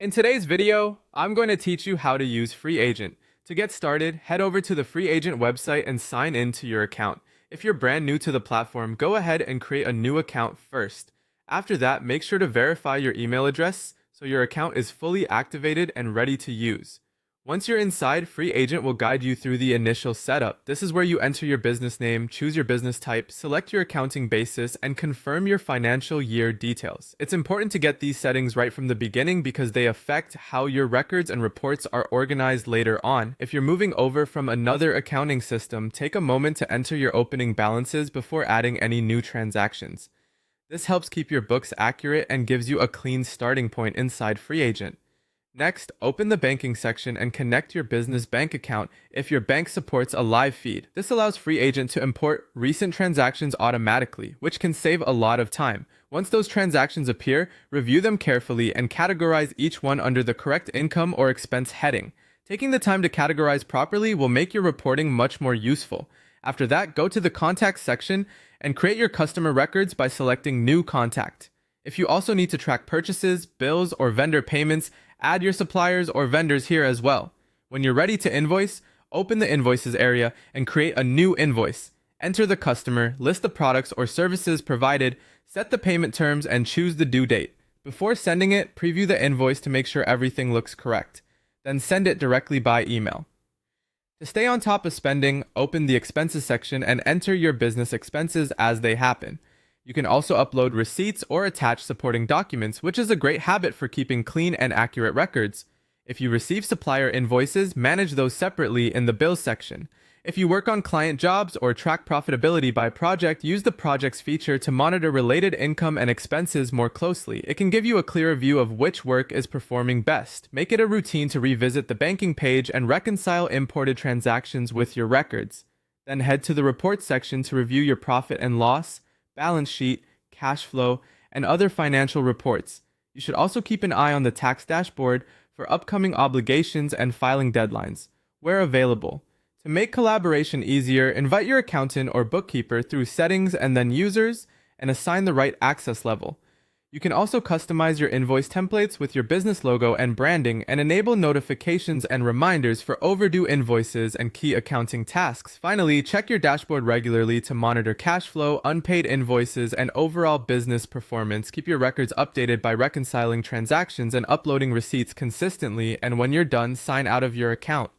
In today's video, I'm going to teach you how to use Freeagent. To get started, head over to the Freeagent website and sign in to your account. If you're brand new to the platform, go ahead and create a new account first. After that, make sure to verify your email address so your account is fully activated and ready to use. Once you're inside, Freeagent will guide you through the initial setup. This is where you enter your business name, choose your business type, select your accounting basis, and confirm your financial year details. It's important to get these settings right from the beginning because they affect how your records and reports are organized later on. If you're moving over from another accounting system, take a moment to enter your opening balances before adding any new transactions. This helps keep your books accurate and gives you a clean starting point inside Freeagent. Next, open the banking section and connect your business bank account if your bank supports a live feed. This allows Freeagent to import recent transactions automatically, which can save a lot of time. Once those transactions appear, review them carefully and categorize each one under the correct income or expense heading. Taking the time to categorize properly will make your reporting much more useful. After that, go to the Contacts section and create your customer records by selecting New Contact. If you also need to track purchases, bills, or vendor payments, add your suppliers or vendors here as well. When you're ready to invoice, open the Invoices area and create a new invoice. Enter the customer, list the products or services provided, set the payment terms, and choose the due date. Before sending it, preview the invoice to make sure everything looks correct. Then send it directly by email. To stay on top of spending, open the Expenses section and enter your business expenses as they happen. You can also upload receipts or attach supporting documents, which is a great habit for keeping clean and accurate records. If you receive supplier invoices, manage those separately in the Bills section. If you work on client jobs or track profitability by project, use the Projects feature to monitor related income and expenses more closely. It can give you a clearer view of which work is performing best. Make it a routine to revisit the banking page and reconcile imported transactions with your records. Then head to the Reports section to review your profit and loss, balance sheet, cash flow, and other financial reports. You should also keep an eye on the tax dashboard for upcoming obligations and filing deadlines, where available. To make collaboration easier, invite your accountant or bookkeeper through Settings and then Users and assign the right access level. You can also customize your invoice templates with your business logo and branding and enable notifications and reminders for overdue invoices and key accounting tasks. Finally, check your dashboard regularly to monitor cash flow, unpaid invoices, and overall business performance. Keep your records updated by reconciling transactions and uploading receipts consistently, and when you're done, sign out of your account.